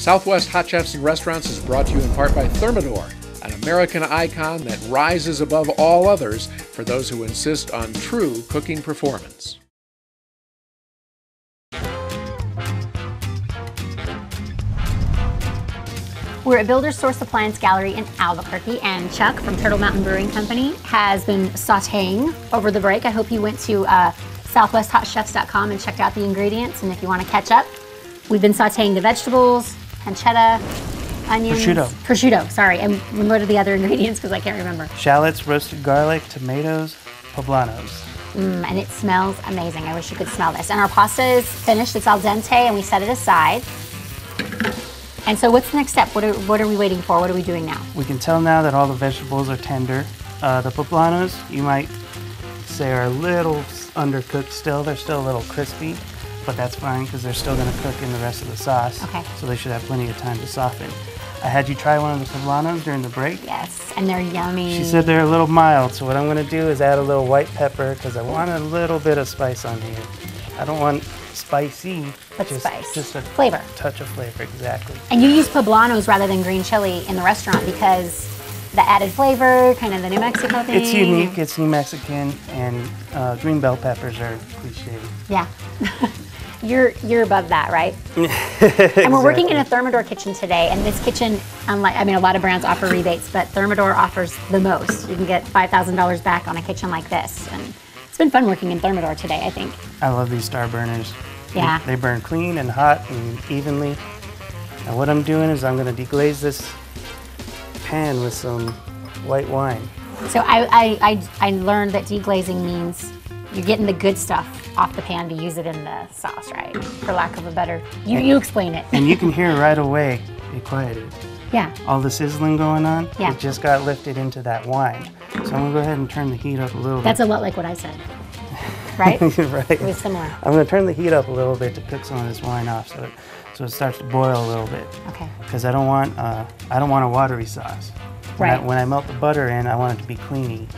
Southwest Hot Chefs and Restaurants is brought to you in part by Thermador, an American icon that rises above all others for those who insist on true cooking performance. We're at Builder's Source Appliance Gallery in Albuquerque, and Chuck from Turtle Mountain Brewing Company has been sauteing over the break. I hope you went to southwesthotchefs.com and checked out the ingredients, and if you want to catch up, we've been sauteing the vegetables, pancetta, onions. Prosciutto, sorry. And what are the other ingredients, because I can't remember? Shallots, roasted garlic, tomatoes, poblanos. And it smells amazing. I wish you could smell this. And our pasta is finished. It's al dente, and we set it aside. And so what's the next step? What are we waiting for? What are we doing now? We can tell now that all the vegetables are tender. The poblanos, you might say, are a little undercooked still. They're still a little crispy, but that's fine because they're still going to cook in the rest of the sauce. Okay. So they should have plenty of time to soften. I had you try one of the poblanos during the break. Yes, and they're yummy. She said they're a little mild, so what I'm going to do is add a little white pepper because I want a little bit of spice on here. I don't want spicy, but just a flavor. Touch of flavor, exactly. And you use poblanos rather than green chili in the restaurant because the added flavor, kind of the New Mexico thing. It's unique, it's New Mexican, and green bell peppers are cliche. Yeah. You're above that, right? Exactly. And we're working in a Thermador kitchen today, and this kitchen, unlike, I mean, a lot of brands offer rebates, but Thermador offers the most. You can get $5,000 back on a kitchen like this. And it's been fun working in Thermador today, I think. I love these star burners. Yeah. They burn clean and hot and evenly. And what I'm doing is I'm going to deglaze this pan with some white wine. So I learned that deglazing means you're getting the good stuff off the pan to use it in the sauce, right? For lack of a better, you explain it. And you can hear right away it quieted. Yeah. All the sizzling going on, yeah. It just got lifted into that wine. So I'm going to go ahead and turn the heat up a little bit. That's a lot like what I said, right? Right. It was similar. I'm going to turn the heat up a little bit to cook some of this wine off so it starts to boil a little bit. Okay. Because I don't want a watery sauce. Right. When I melt the butter in, I want it to be creamy.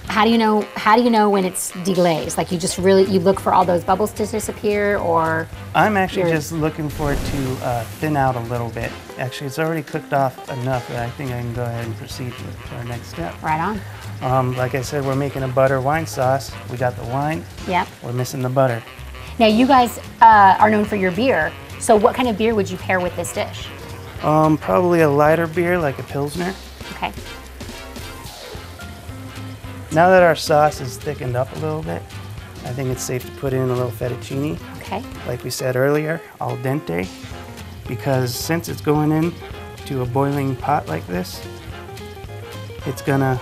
How do you know when it's deglazed? Like you look for all those bubbles to disappear, or? I'm actually just looking for it to thin out a little bit. Actually, it's already cooked off enough that I think I can go ahead and proceed with our next step. Right on. Like I said, we're making a butter wine sauce. We got the wine. Yep. We're missing the butter. Now you guys are known for your beer. So what kind of beer would you pair with this dish? Probably a lighter beer, like a Pilsner. Okay. Now that our sauce is thickened up a little bit, I think it's safe to put in a little fettuccine. Okay. Like we said earlier, al dente, because since it's going in to a boiling pot like this, it's gonna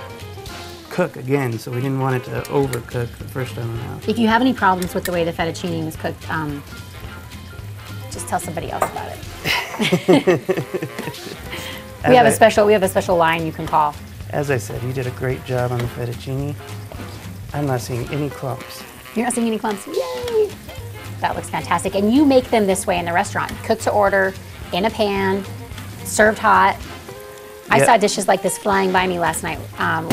cook again, so we didn't want it to overcook the first time around. If you have any problems with the way the fettuccine is cooked, just tell somebody else about it. we have a special line you can call. As I said, you did a great job on the fettuccine. I'm not seeing any clumps. You're not seeing any clumps? Yay! That looks fantastic. And you make them this way in the restaurant. Cooked to order, in a pan, served hot. I saw dishes like this flying by me last night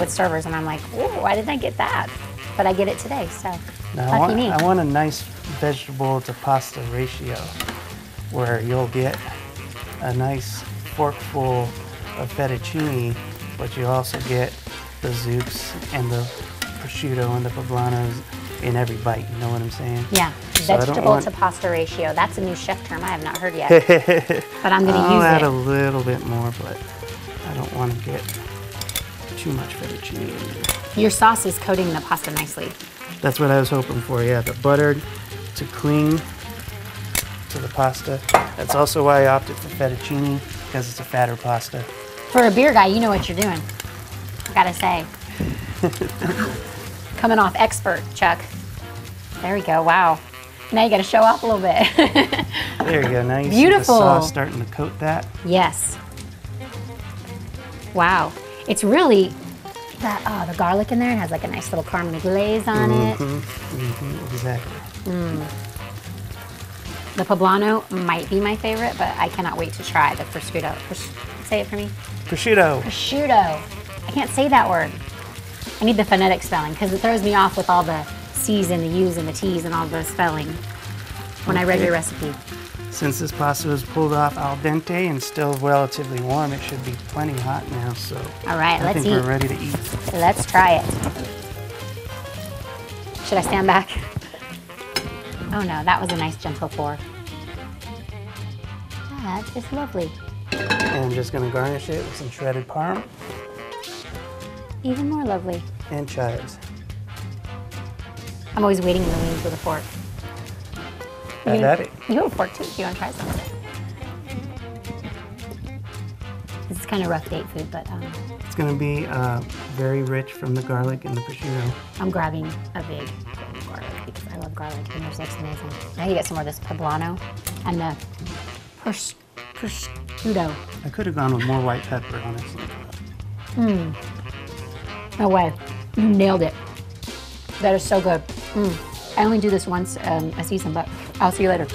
with servers, and I'm like, oh, why didn't I get that? But I get it today, so now, lucky me. I want a nice vegetable to pasta ratio where you'll get a nice forkful of fettuccine, but you also get the zoops and the prosciutto and the poblanos in every bite, you know what I'm saying? Yeah, so vegetable to pasta ratio. That's a new chef term I have not heard yet, but I'm going to use it. I'll add a little bit more, but I don't want to get too much fettuccine in there. Your sauce is coating the pasta nicely. That's what I was hoping for, yeah, the butter to cling to the pasta. That's also why I opted for fettuccine, because it's a fatter pasta. For a beer guy, you know what you're doing, I gotta say. Coming off expert, Chuck. There we go, wow. Now you gotta show off a little bit. There you go, now you Beautiful. see the sauce starting to coat that. Yes. Wow, it's really, the garlic in there, it has like a nice little caramel glaze on it. Exactly. The poblano might be my favorite, but I cannot wait to try the prosciutto. Say it for me. Prosciutto. Prosciutto. I can't say that word. I need the phonetic spelling because it throws me off with all the C's and the U's and the T's and all the spelling when I read your recipe. Since this pasta was pulled off al dente and still relatively warm, it should be plenty hot now. So all right, I let's think eat. we're ready to eat. Let's try it. Should I stand back? Oh no, that was a nice gentle pour. That is lovely. And I'm just gonna garnish it with some shredded parm Even more lovely. and chives. I'm always waiting in the wings with a fork. Have at it. You have a fork too if you want to try some. This is kind of rough date food, but It's gonna be very rich from the garlic and the prosciutto. I'm grabbing a big garlic because I love garlic and yours looks amazing. I need to get some more of this poblano and the prosciutto. I could have gone with more white pepper, honestly. No way. You nailed it. That is so good. I only do this once a season, but I'll see you later.